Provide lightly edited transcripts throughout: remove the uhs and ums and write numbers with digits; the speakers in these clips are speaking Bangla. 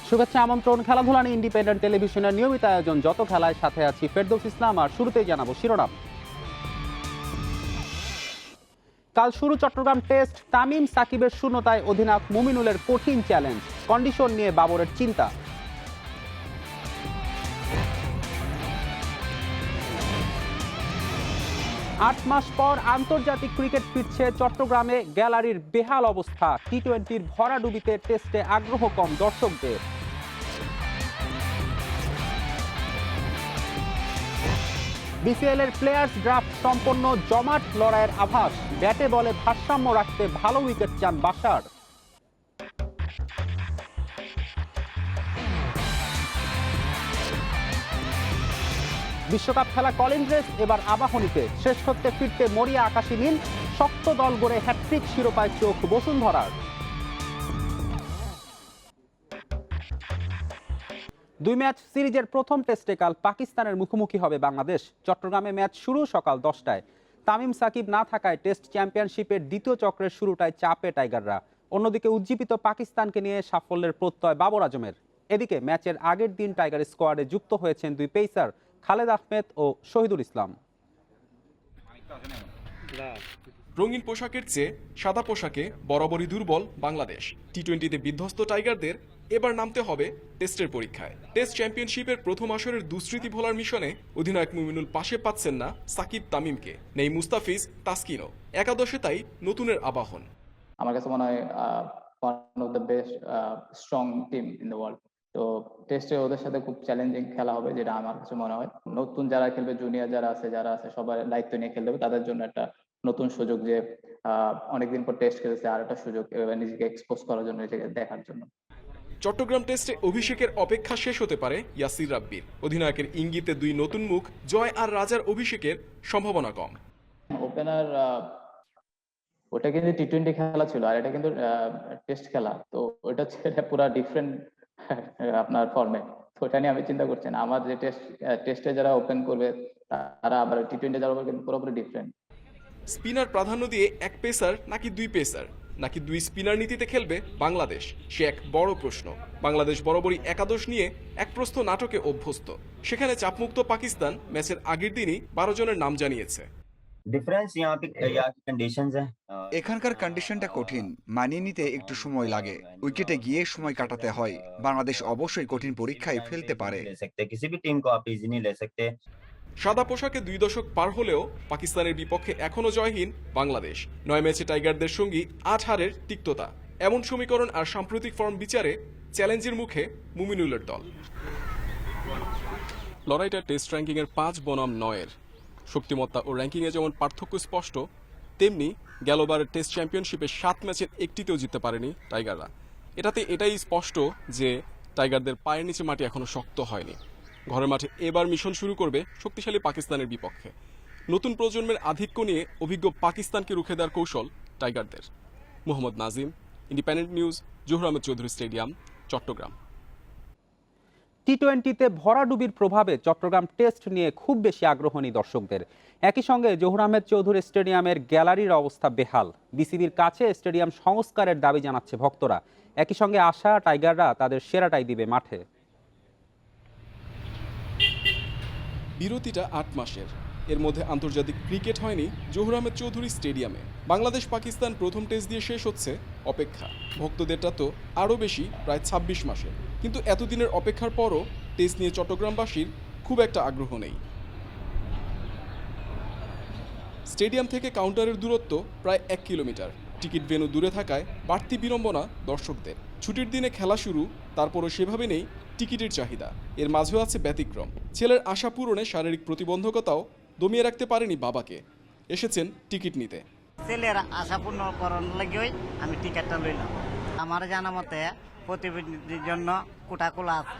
শুভেচ্ছা আমন্ত্রণ। খেলাধুলা নিয়ে ইন্ডিপেন্ডেন্ট টেলিভিশনের নিয়মিত আয়োজন যত খেলায়, সাথে আছি ফেরদৌস ইসলাম। আর শুরুতেই জানাবো শিরোনাম। কাল শুরু চট্টগ্রাম টেস্ট। তামিম সাকিবের শূন্যতায় অধিনায়ক মুমিনুলের কঠিন চ্যালেঞ্জ। কন্ডিশন নিয়ে বাবরের চিন্তা। ৮ মাস পর আন্তর্জাতিক ক্রিকেট ফিরছে চট্টগ্রামে। গ্যালারির বেহাল অবস্থা। টি-20-র ভরাডুবিতে টেস্টে আগ্রহ কম দর্শকদের। বিসিএল এর প্লেয়ার্স ড্রাফট সম্পন্ন, জমাট লড়াইয়ের আভাস। ব্যাটে বলে ভারসাম্য রাখতে ভালো উইকেট চান বাশার। বিশ্বকাপ খেলা কলিন্স রেস এবার আবাহনীতে। শ্রেষ্ঠত্বে ফিরতে মরিয়া আকাশী নীল। শক্ত দল গড়ে হ্যাট্রিক শিরোপায় চোখ বসুন্ধরার। 2 ম্যাচ সিরিজের প্রথম টেস্টে কাল পাকিস্তানের মুখোমুখি হবে বাংলাদেশ। চট্টগ্রামে ম্যাচ শুরু সকাল 10টায়। তামিম সাকিব না থাকায় টেস্ট চ্যাম্পিয়নশিপের দ্বিতীয় চক্রের শুরুটায় চাপে টাইগাররা। অন্যদিকে উজ্জীবিত পাকিস্তানকে নিয়ে সাফল্যের প্রত্যয় বাবর আজমের। এদিকে ম্যাচের আগের দিন টাইগার স্কোয়াডে যুক্ত হয়েছেন 2 পেসার খালেদ আহমেদ ও শহীদুল ইসলাম। রঙিন পোশাকের চেয়ে সাদা পোশাকে বরাবরই দুর্বল বাংলাদেশ। টি-20তে বিধ্বস্ত টাইগারদের এবার নামতে হবে টেস্টের পরীক্ষায়। টেস্ট চ্যাম্পিয়নশিপের প্রথম আসরের দুঃস্মৃতি ভোলার মিশনে অধিনায়ক মুমিনুল পাশে পাচ্ছেন না সাকিব তামিমকে, নেই মুস্তাফিজ তাসকিনও। একাদশে তাই নতুনের আবাহন। আমার কাছে মনে হয় one of the best strong team in the world. তো টেস্টে ওদের সাথে খুব চ্যালেঞ্জিং খেলা হবে, যেটা আমার কাছে মনে হয়। নতুন যারা খেলবে, জুনিয়র যারা আছে সবার দায়িত্ব নিয়ে খেলতে হবে। তাদের জন্য একটা নতুন সুযোগ, যে অনেকদিন পর টেস্ট খেলেছে, আর একটা সুযোগ এবার নিজেকে এক্সপোজ করার জন্য, এটাকে দেখার জন্য। চট্টগ্রাম টেস্টে অভিষেকের অপেক্ষা শেষ হতে পারে ইয়াসির রাব্বির। অধিনায়কের ইঙ্গিতে 2 নতুন মুখ, জয় আর রাজার অভিষেকের সম্ভাবনা কম। ওপেনার ওটা কিন্তু টি-20 খেলা ছিল, আর এটা কিন্তু টেস্ট খেলা। তো ওটা ছেড়ে পুরো ডিফারেন্ট আপনার ফর্মে। তো ওটা নিয়ে আমি চিন্তা করছি না। আমার যে টেস্টে যারা ওপেন করবে, তারা আবার টি-20 যারা কিন্তু পুরোপুরি ডিফারেন্ট। স্পিনার প্রাধান্য দিয়ে 1 পেসার নাকি 2 পেসার নাকি 2 স্পিনার নীতিতে খেলবে বাংলাদেশ, সে এক বড় প্রশ্ন। বাংলাদেশ বরাবরই একাদশ নিয়ে এক প্রস্থ নাটকে অভ্যস্ত। সেখানে চাপমুক্ত পাকিস্তান ম্যাচের আগের দিনই 12 জনের নাম জানিয়েছে। এখানকার কন্ডিশনটা কঠিন, মানিয়ে নিতে একটু সময় লাগে। উইকেটে গিয়ে সময় কাটাতে হয়। বাংলাদেশ অবশ্যই কঠিন পরীক্ষায় ফেলতে পারে। সাদা পোশাকে 2 দশক পার হলেও পাকিস্তানের বিপক্ষে এখনো জয়হীন বাংলাদেশ। 9 ম্যাচে টাইগারদের সঙ্গী 8 হারের তিক্ততা। এমন সমীকরণ আর সাম্প্রতিক ফর্ম বিচারে চ্যালেঞ্জের মুখে মুমিনুলের দল। লড়াইটা টেস্ট র্যাঙ্কিংয়ের 5 বনাম 9-এর। শক্তিমত্তা ও র্যাঙ্কিংয়ে যেমন পার্থক্য স্পষ্ট, তেমনি গেলবারের টেস্ট চ্যাম্পিয়নশিপে 7 ম্যাচের একটিতেও জিততে পারেনি টাইগাররা। এটাই স্পষ্ট যে টাইগারদের পায়ের নিচে মাটি এখনো শক্ত হয়নি। ঘরের মাঠে এবার মিশন শুরু করবে শক্তিশালী পাকিস্তানের বিপক্ষে। নতুন প্রজন্মের আধিক্য নিয়ে অভিজ্ঞ পাকিস্তানকে রুখে দেওয়ার কৌশল টাইগারদের। Mohammad Nazim, independent news, Zahur Ahmed Chowdhury stadium, Chattogram. টি-20তে ভরাডুবির প্রভাবে চট্টগ্রাম টেস্ট নিয়ে খুব বেশি আগ্রহ নেই দর্শকদের। একই সঙ্গে জহুর আহমেদ চৌধুরী স্টেডিয়ামের গ্যালারির অবস্থা বেহাল। বিসিবির কাছে স্টেডিয়াম সংস্কারের দাবি জানাচ্ছে ভক্তরা। একই সঙ্গে আশা টাইগাররা তাদের সেরাটাই দিবে মাঠে। বিরতিটা 8 মাসের। এর মধ্যে আন্তর্জাতিক ক্রিকেট হয়নি জহুর আহমেদ চৌধুরী স্টেডিয়ামে। বাংলাদেশ পাকিস্তান প্রথম টেস্ট দিয়ে শেষ হচ্ছে অপেক্ষা। ভক্তদেরটা তো আরও বেশি, প্রায় 26 মাসের। কিন্তু এতদিনের অপেক্ষার পরও টেস্ট নিয়ে চট্টগ্রামবাসীর খুব একটা আগ্রহ নেই। স্টেডিয়াম থেকে কাউন্টারের দূরত্ব প্রায় 1 কিলোমিটার। টিকিট ভেন্যু দূরে থাকায় বাড়তি বিড়ম্বনা দর্শকদের। ছুটির দিনে খেলা শুরু, তারপরও সেভাবে নেই টিকিটের চাহিদা। এর মাঝেও আছে ব্যতিক্রম। ছেলের আশা পূরণে শারীরিক প্রতিবন্ধকতাও দমিয়ে রাখতে পারেনি বাবাকে। এসেছেন টিকিট নিতে। ছেলের আশা পূর্ণ করার লাগেই আমি টিকিটটা লইলাম। আমার জানা মতে প্রতিবন্ধীদের জন্য কোটাকোলা আছে,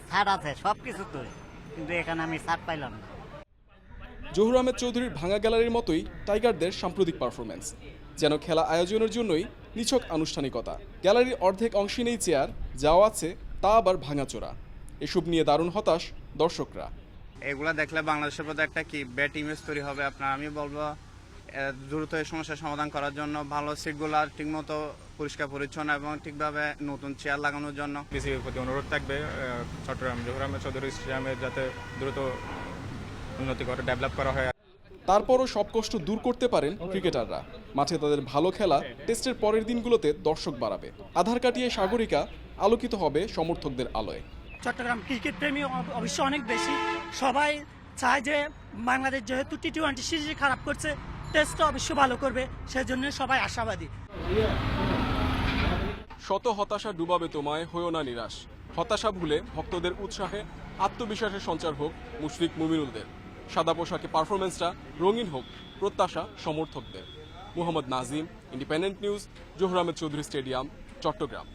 ছাড় আছে সব কিছুতেই, কিন্তু এখানে আমি ছাড় পাইলাম না। জহুর আহমেদ চৌধুরীর ভাঙা গ্যালারির মতোই টাইগারদের সাম্প্রতিক পারফরমেন্স, যেন খেলা আয়োজনের জন্যই নিছক আনুষ্ঠানিকতা। গ্যালারির অর্ধেক অংশে নেই চেয়ার, যাও আছে তা আবার ভাঙাচোরা। এসব নিয়ে দারুণ হতাশ দর্শকরা। এগুলা দেখলে বাংলাদেশের প্রতি একটা কি ব্যাড ইমেজ তৈরি হবে। আমি বলবো দ্রুত এই সমস্যার সমাধান করার জন্য ভালো সিটগুলো ঠিকমতো পরিষ্কার পরিচ্ছন্ন এবং ঠিকভাবে নতুন চেয়ার লাগানোর জন্য বিসিবির প্রতি অনুরোধ থাকবে চট্টগ্রাম জহুর আহমেদ চৌধুরী স্টেডিয়ামে যাতে দ্রুত উন্নতি করে ডেভেলপ করা হয়। তারপরও সব কষ্ট দূর করতে পারেন ক্রিকেটাররা। মাঠে তাদের ভালো খেলা টেস্টের পরের দিনগুলোতে দর্শক বাড়াবে। আধার কাটিয়ে সাগরিকা আলোকিত হবে সমর্থকদের আলোয়। চট্টগ্রাম ক্রিকেট প্রেমী অবশ্য অনেক বেশি, সবাই চায় যে বাংলাদেশ যেহেতু টি-20 সিরিজ খারাপ করছে, টেস্টটা অবশ্য ভালো করবে, সেজন্য সবাই আশাবাদী। শত হতাশা ডুবাবে তোমায়, হয়েও না নিরাশ। হতাশা ভুলে ভক্তদের উৎসাহে আত্মবিশ্বাসের সঞ্চার হোক মুশফিক মুমিনুলদের। সাদা পোশাকে পারফরমেন্সটা রঙিন হোক, প্রত্যাশা সমর্থকদের। Mohammad Nazim, independent news, Zahur Ahmed Chowdhury stadium, Chattogram.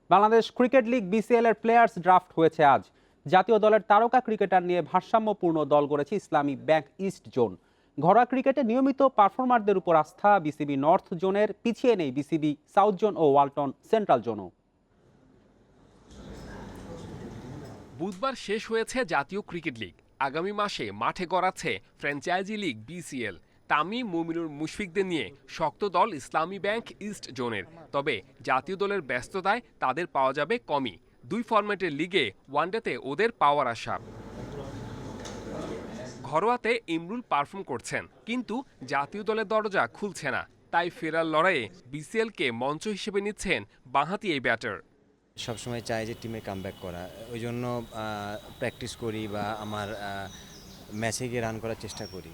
Bangladesh cricket league BCL এর প্লেয়ার্স ড্রাফট হয়েছে আজ। জাতীয় দলের তারকা ক্রিকেটার নিয়ে ভারসাম্যপূর্ণ দল গড়েছে ইসলামী ব্যাংক ইস্ট জোন। ঘরোয়া ক্রিকেটে নিয়মিত পারফরমারদের উপর আস্থা বিসিবি নর্থ জোনের, পিছিয়ে নেই বিসিবি সাউথ জোন ও ওয়ালটন সেন্ট্রাল জোনও। বুধবার শেষ হয়েছে জাতীয় ক্রিকেট লিগ। আগামী মাসে মাঠে গড়াচ্ছে franchise league BCL. Tamim, Mominul, মুশফিকদের নিয়ে শক্ত দল ইসলামী ব্যাংক ইস্ট জোনের। তবে জাতীয় দলের ব্যস্ততায় তাদের পাওয়া যাবে কমই। দুই ফরম্যাটের লিগে ওয়ানডেতে ওদের পাওয়ার আশা। ঘরোয়াতে ইমরুল পারফর্ম করছেন, কিন্তু জাতীয় দলের দরজা খুলছে না। তাই ফেরার লড়াইয়ে বিসিএলকে মঞ্চ হিসেবে নিচ্ছেন বাঁহাতি এই ব্যাটার। সবসময় চাই যে টিমে কামব্যাক করা, ওই জন্য প্র্যাকটিস করি বা আমার ম্যাচে গিয়ে রান করার চেষ্টা করি।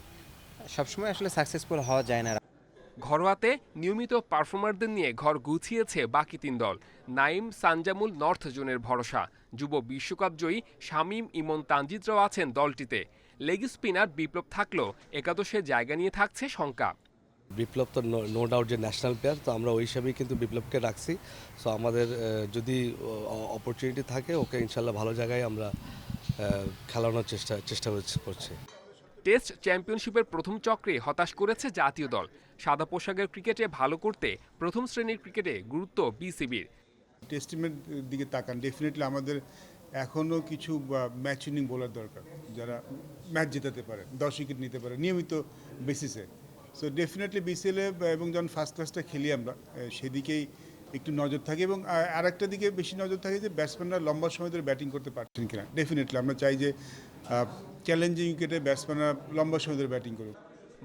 সবসময় আসলে সাকসেসফুল হওয়া যায় না। ঘরোয়াতে নিয়মিত পারফর্মারদের নিয়ে ঘর গুছিয়েছে বাকি তিন দল। নাইম, সানজামুল নর্থ জোনের ভরসা। যুব বিশ্বকাপ জয়ী শামীম, ইমন, তানজিদরাও আছেন দলটিতে। লেগ স্পিনার বিপ্লব থাকলেও একাদশে জায়গা নিয়ে থাকছে শঙ্কা। বিপ্লব তো নো ডাউট যে ন্যাশনাল প্লেয়ার, তো আমরা ওই হিসাবেই কিন্তু বিপ্লবকে রাখছি। সো আমাদের যদি অপরচুনিটি থাকে ওকে ইনশাল্লাহ ভালো জায়গায় আমরা খেলানোর চেষ্টা করছি। টেস্ট চ্যাম্পিয়নশিপের প্রথম চক্রে হতাশ করেছে জাতীয় দল। সাদা পোশাকের ক্রিকেটে ভালো করতে প্রথম শ্রেণীর ক্রিকেটে গুরুত্ব বিসিবির। টেস্ট টিমের দিকে তাকান, ডেফিনেটলি আমাদের এখনও কিছু ম্যাচ উইনিং বোলার দরকার, যারা ম্যাচ জেতাতে পারে, 10 উইকেট নিতে পারে নিয়মিত বেসিসে। সো ডেফিনেটলি বিসিএলে এবং যখন ফার্স্ট ক্লাসটা খেলি আমরা সেদিকেই একটু নজর থাকে, এবং আরেকটা দিকে বেশি নজর থাকে যে ব্যাটসম্যানরা লম্বা সময় ধরে ব্যাটিং করতে পারছেন কিনা। ডেফিনেটলি আমরা চাই যে চ্যালেঞ্জিং উইকেটে ব্যাটসম্যানরা লম্বা সময় ধরে ব্যাটিং করুক।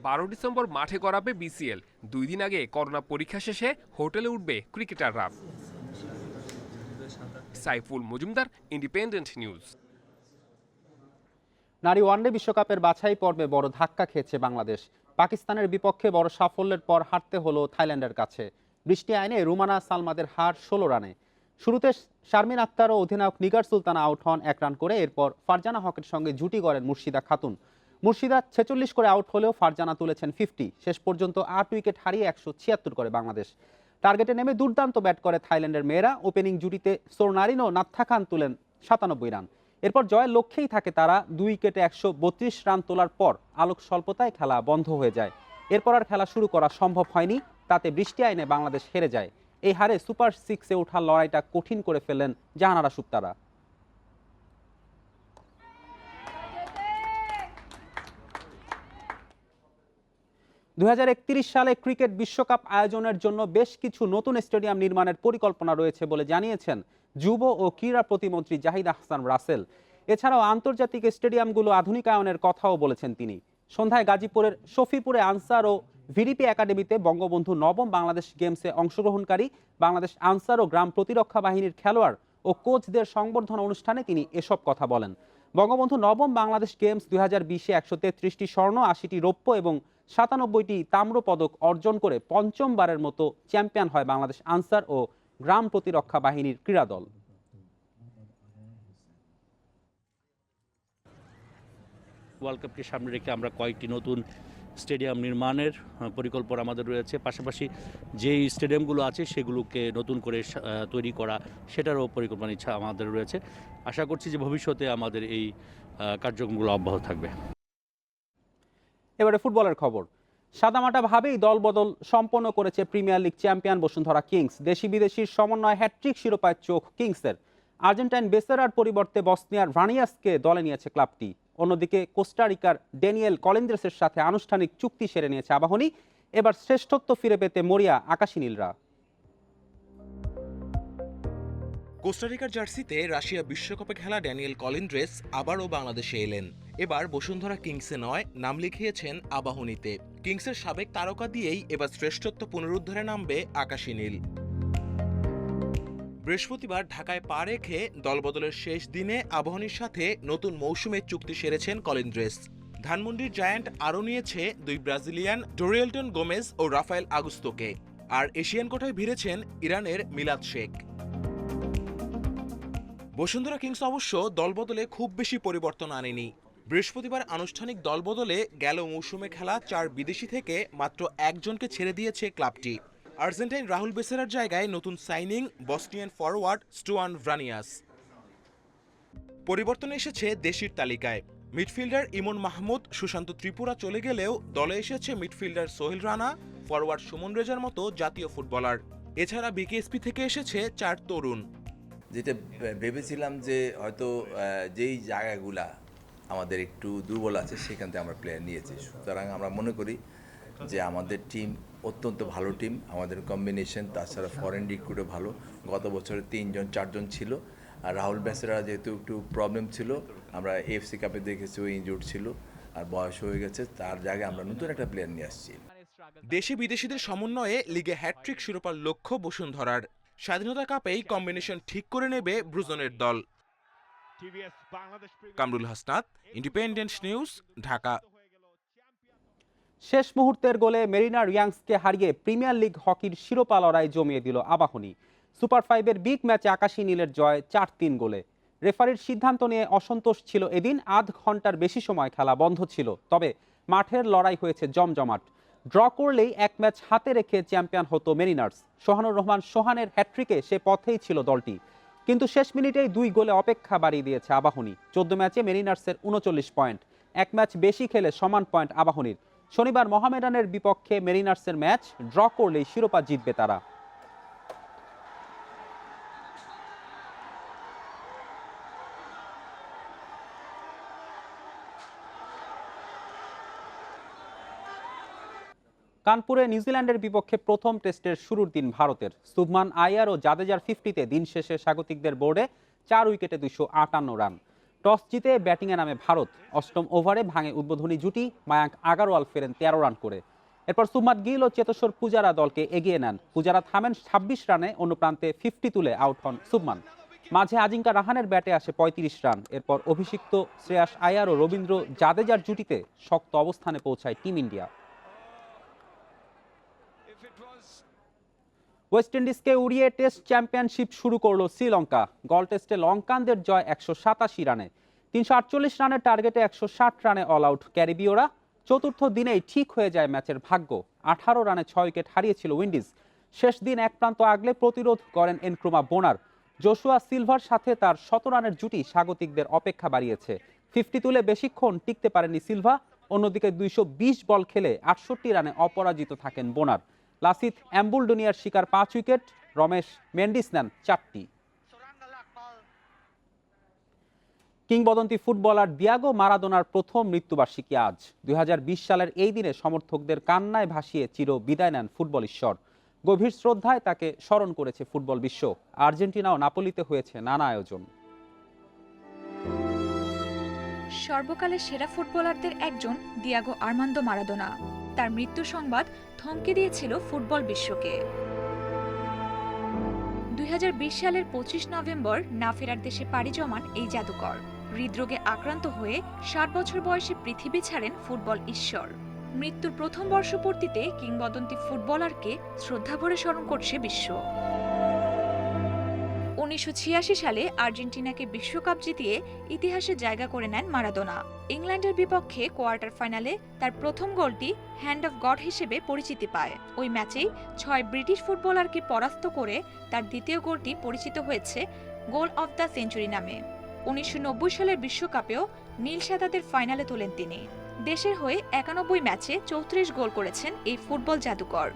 12 ডিসেম্বর মাঠে গড়াবে বিসিএল। 2 দিন আগে করোনা পরীক্ষা শেষে হোটেলে উঠবে ক্রিকেটাররা। Saiful Majumdar, independent news. নারী ওয়ানডে বিশ্বকাপের বাছাই পর্বে বড় ধাক্কা খেয়েছে বাংলাদেশ। পাকিস্তানের বিপক্ষে বড় সাফল্যের পর হারতে হলো থাইল্যান্ডের কাছে। বৃষ্টি আইনে রুমানা সালমাদের হার 16 রানে। শুরুতে শারমিন আক্তার ও অধিনায়ক নিগার সুলতানা আউট হন 1 রান করে। এরপর ফারজানা হকের সঙ্গে জুটি গড়েন মুর্শিদা খাতুন। মুর্শিদা 46 করে আউট হলেও ফারজানা তুলেছেন 50। শেষ পর্যন্ত 8 উইকেট হারিয়ে 176 করে বাংলাদেশ। টার্গেটে নেমে দুর্দান্ত ব্যাট করে থাইল্যান্ডের মেয়েরা। ওপেনিং জুটিতে সোরনারিন ও নাত্থা খান তুলেন 97 রান। এরপর জয়ের লক্ষ্যেই থাকে তারা। 2 উইকেটে 132 রান তোলার পর আলোক স্বল্পতায় খেলা বন্ধ হয়ে যায়। এরপর আর খেলা শুরু করা সম্ভব হয়নি। তাতে বৃষ্টি আইনে বাংলাদেশ হেরে যায়। এই হারে সুপার 6-এ ওঠার লড়াইটা কঠিন করে ফেললেন জাহানারা সুপ্তারা। 2031 সালে ক্রিকেট বিশ্বকাপ আয়োজনের জন্য বেশ কিছু নতুন স্টেডিয়াম নির্মাণের পরিকল্পনা রয়েছে বলে জানিয়েছেন যুব ও ক্রীড়া প্রতিমন্ত্রী জাহিদ আহসান রাসেল। এছাড়াও আন্তর্জাতিক স্টেডিয়ামগুলো আধুনিকায়নের কথাও বলেছেন তিনি। সন্ধ্যায় গাজীপুরের শফিপুরে আনসার ও ভিডিপি একাডেমিতে বঙ্গবন্ধু নবম বাংলাদেশ গেমসে অংশগ্রহণকারী বাংলাদেশ আনসার ও গ্রাম প্রতিরক্ষা বাহিনীর খেলোয়াড় ও কোচদের সংবর্ধনা অনুষ্ঠানে তিনি এসব কথা বলেন। বঙ্গবন্ধু নবম বাংলাদেশ গেমস 2020-এ 133টি স্বর্ণ, 80টি রৌপ্য এবং 97টি তাম্র পদক অর্জন করে পঞ্চমবারের মতো চ্যাম্পিয়ন হয় বাংলাদেশ আনসার ও গ্রাম প্রতিরক্ষা বাহিনীর ক্রীড়া দল। ওয়ার্ল্ড কাপকে সামনে রেখে আমরা কয়েকটি নতুন স্টেডিয়াম নির্মাণের পরিকল্পনা আমাদের রয়েছে। পাশাপাশি যেই স্টেডিয়ামগুলো আছে সেগুলোকে নতুন করে তৈরি করা, সেটারও পরিকল্পনা ইচ্ছা আমাদের রয়েছে। আশা করছি যে ভবিষ্যতে আমাদের এই কার্যক্রমগুলো অব্যাহত থাকবে। এবারে ফুটবলের খবর। সাদামাটাভাবেই দলবদল সম্পন্ন করেছে premier league champion Bashundhara Kings. দেশি বিদেশির সমন্বয় হ্যাটট্রিক শিরোপায় চোখ কিংসের। আর্জেন্টাইন বেসেরার পরিবর্তে বসনিয়ার ভানিয়াসকে দলে নিয়েছে ক্লাবটি। অন্যদিকে কোস্টারিকার ড্যানিয়েল কলিন্দ্রেসের সাথে আনুষ্ঠানিক চুক্তি সেরে নিয়েছে আবাহনী। এবার শ্রেষ্ঠত্ব ফিরে পেতে মরিয়া আকাশী নীলরা। কোস্টারিকার জার্সিতে রাশিয়া বিশ্বকাপে খেলা ড্যানিয়েল কলিন্ড্রেস আবারও বাংলাদেশে এলেন। এবার বসুন্ধরা কিংসে নয়, নাম লিখিয়েছেন আবাহনীতে। কিংসের সাবেক তারকা দিয়েই এবার শ্রেষ্ঠত্ব পুনরুদ্ধারে নামবে আকাশী নীল। বৃহস্পতিবার ঢাকায় পা রেখে দলবদলের শেষ দিনে আবাহনীর সাথে নতুন মৌসুমের চুক্তি সেরেছেন কলিন্ড্রেস। ধানমন্ডির জায়ান্ট আরও নিয়েছে দুই ব্রাজিলিয়ান ডোরিয়েলটন গোমেজ ও রাফায়েল আগুস্তোকে। আর এশিয়ান কোটায় ভিড়েছেন ইরানের মিলাদ শেখ। বসুন্ধরা কিংস অবশ্য দলবদলে খুব বেশি পরিবর্তন আনেনি। বৃহস্পতিবার আনুষ্ঠানিক দলবদলে গেল মৌসুমে খেলা 4 বিদেশি থেকে মাত্র একজনকে ছেড়ে দিয়েছে ক্লাবটি। আর্জেন্টাইন রাহুল বেসেরার জায়গায় নতুন সাইনিং বসনিয়ান ফরওয়ার্ড স্টুয়ান ভ্রানিয়াস। পরিবর্তন এসেছে দেশির তালিকায়। মিডফিল্ডার ইমন মাহমুদ, সুশান্ত ত্রিপুরা চলে গেলেও দলে এসেছে মিডফিল্ডার সোহেল রানা, ফরওয়ার্ড সুমন রেজার মতো জাতীয় ফুটবলার। এছাড়া বিকেএসপি থেকে এসেছে 4 তরুণ। যেটা ভেবেছিলাম যে হয়তো যেই জায়গাগুলা আমাদের একটু দুর্বল আছে সেখান থেকে আমরা প্লেয়ার নিয়েছি, সুতরাং আমরা মনে করি যে আমাদের টিম অত্যন্ত ভালো টিম। আমাদের কম্বিনেশন, তাছাড়া ফরেন রিক্রুটও ভালো। গত বছরে 3-4 ছিল। আর রাহুল বেসেরা যেহেতু একটু প্রবলেম ছিল, আমরা এফসি কাপে দেখেছি ও ইনজুর্ড ছিল আর বয়স হয়ে গেছে, তার জায়গায় আমরা নতুন একটা প্লেয়ার নিয়ে আসছি। দেশি বিদেশিদের সমন্বয়ে লিগে হ্যাটট্রিক শিরোপার লক্ষ্য বসুন্ধরার। স্বাধীনতা কাপেই কম্বিনেশন ঠিক করে নেবে ব্রুজনের দল। Kamrul Hasnat, independent news, Dhaka. শেষ মুহূর্তের গোলে মেরিনার ইয়াংসকে হারিয়ে প্রিমিয়ার লিগ হকির শিরোপা লড়াই জমিয়ে দিল আবাহনী। সুপার 5-এর বিগ ম্যাচে আকাশী নীলের জয় 4-3 গোলে। রেফারির সিদ্ধান্ত নিয়ে অসন্তোষ ছিল এদিন। আধ ঘন্টার বেশি সময় খেলা বন্ধ ছিল, তবে মাঠের লড়াই হয়েছে জমজমাট। ড্র করলেই এক ম্যাচ হাতে রেখে চ্যাম্পিয়ন হতো মেরিনার্স। সোহানুর রহমান সোহানের হ্যাট্রিকে সে পথেই ছিল দলটি, কিন্তু শেষ মিনিটেই 2 গোলে অপেক্ষা বাড়িয়ে দিয়েছে আবাহনী। 14 ম্যাচে মেরিনার্সের 39 পয়েন্ট, এক ম্যাচ বেশি খেলে সমান পয়েন্ট আবাহনীর। শনিবার মোহামেডানের বিপক্ষে মেরিনার্সের ম্যাচ ড্র করলেই শিরোপা জিতবে তারা। কানপুরে নিউজিল্যান্ডের বিপক্ষে প্রথম টেস্টের শুরুর দিন ভারতের। শুভমান আয়ার ও জাদেজার 50-তে দিন শেষে স্বাগতিকদের বোর্ডে 4 উইকেটে 258 রান। টস জিতে ব্যাটিংয়ে নামে ভারত। অষ্টম ওভারে ভাঙে উদ্বোধনী জুটি, মায়াঙ্ক আগারওয়াল ফেরেন 13 রান করে। এরপর সুমাত গিল ও চেতেশ্বর পূজারা দলকে এগিয়ে নেন। পূজারা থামেন 26 রানে, অন্য প্রান্তে 50 তুলে আউট হন শুভমান। মাঝে আজিঙ্কা রাহানের ব্যাটে আসে 35 রান। এরপর অভিষিক্ত শ্রেয়াস আয়ার ও রবীন্দ্র জাদেজার জুটিতে শক্ত অবস্থানে পৌঁছায় টিম ইন্ডিয়া। ওয়েস্ট ইন্ডিজকে উড়িয়ে টেস্ট চ্যাম্পিয়নশিপ শুরু করলো শ্রীলঙ্কা। গল টেস্টে লঙ্কানদের জয় 187 রানে। 348 রানের টার্গেটে 160 রানে অল আউট ক্যারিবীয়রা। চতুর্থ দিনেই ঠিক হয়ে যায় ম্যাচের ভাগ্য। 18 রানে 6 উইকেট হারিয়েছিল উইন্ডিজ। শেষ দিন এক প্রান্ত আগলে প্রতিরোধ করেন এনক্রুমা বোনার। জোশুয়া সিলভার সাথে তার 100 রানের জুটি স্বাগতিকদের অপেক্ষা বাড়িয়েছে। 50 তুলে বেশিক্ষণ টিকতে পারেনি সিলভা। অন্যদিকে 220 বল খেলে 68 রানে অপরাজিত থাকেন বোনার। লাসিথ অ্যাম্বুলডোনিয়ার শিকার 5 উইকেট, রমেশ মেন্ডিস নেন 4টি। কিংবদন্তি ফুটবলার দিয়াগো মারাদোনার প্রথম মৃত্যুবার্ষিকী আজ। 2020 সালের এই দিনে সমর্থকদের কান্নায় ভাসিয়ে চির বিদায় নেন ফুটবল ঈশ্বর। গভীর শ্রদ্ধায় তাকে স্মরণ করেছে ফুটবল বিশ্ব। আর্জেন্টিনা ও নাপোলিতে হয়েছে নানা আয়োজন। সর্বকালের সেরা ফুটবলারদের একজন দিয়াগো আর্মান্দো মারাদোনা। তার মৃত্যু সংবাদ থমকে দিয়েছিল ফুটবল বিশ্বকে। 2020 সালের 25 নভেম্বর না ফেরার দেশে পাড়ি জমান এই জাদুকর হৃদরোগে আক্রান্ত হয়ে 60 বছর বয়সে পৃথিবী ছাড়েন ফুটবল ঈশ্বর। মৃত্যুর প্রথম বর্ষপূর্তিতে কিংবদন্তি ফুটবলারকে শ্রদ্ধাভরে স্মরণ করছে বিশ্ব। 1986 সালে আর্জেন্টিনাকে বিশ্বকাপ জিতিয়ে ইতিহাসে জায়গা করে নেন মারাদোনা। ইংল্যান্ডের বিপক্ষে কোয়ার্টার ফাইনালে তার প্রথম গোলটি হ্যান্ড অফ গড হিসেবে পরিচিতি পায়। ওই ম্যাচেই 6 ব্রিটিশ ফুটবলারকে পরাস্ত করে তার দ্বিতীয় গোলটি পরিচিত হয়েছে গোল অফ দ্য সেঞ্চুরি নামে। 1990 সালের বিশ্বকাপেও নীল সাদাদের ফাইনালে তোলেন তিনি। দেশের হয়ে 91 ম্যাচে 34 গোল করেছেন এই ফুটবল জাদুকর।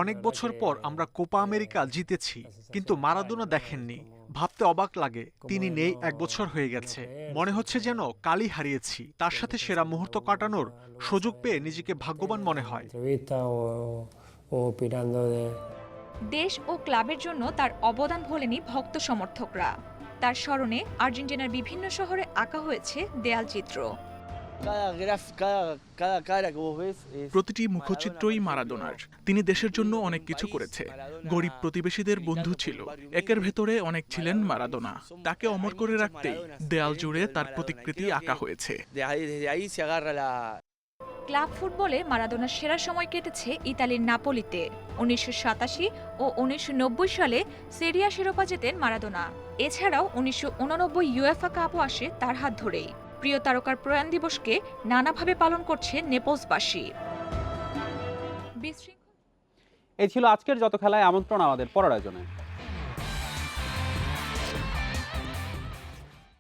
অনেক বছর পর আমরা কোপা আমেরিকা জিতেছি, কিন্তু মারাদোনা দেখেননি। ভাবতে অবাক লাগে তিনি নেই 1 বছর হয়ে গেছে। মনে হচ্ছে যেন কালই হারিয়েছি। তার সাথে সেরা মুহূর্ত কাটানোর সুযোগ পেয়ে নিজেকে ভাগ্যবান মনে হয়। দেশ ও ক্লাবের জন্য তার অবদান ভোলেনি ভক্ত সমর্থকরা। তার স্মরণে আর্জেন্টিনার বিভিন্ন শহরে আঁকা হয়েছে দেয়ালচিত্র। প্রতিটি মুখচিত্রই মারাদোনার। তিনি দেশের জন্য অনেক কিছু করেছে। গরিব প্রতিবেশীদের বন্ধু ছিল। একের ভেতরে অনেক ছিলেন মারাদোনা। তাকে অমর করে রাখতেই দেয়াল জুড়ে তার প্রতিকৃতি আঁকা হয়েছে। ক্লাব ফুটবলে মারাদোনার সেরা সময় কেটেছে ইতালির নাপোলিতে। 1987 ও 1990 সালে সেরিয়া শিরোপা জেতেন মারাদোনা। এছাড়াও 1989 ইউএফএ কাপও আসে তার হাত ধরেই। প্রিয় তারকার প্রয়াণ দিবসকে নানাভাবে পালন করছে নেপলসবাসী। এই ছিল আজকের যত খেলায় আমন্ত্রণ আমাদের পরের আয়োজনে।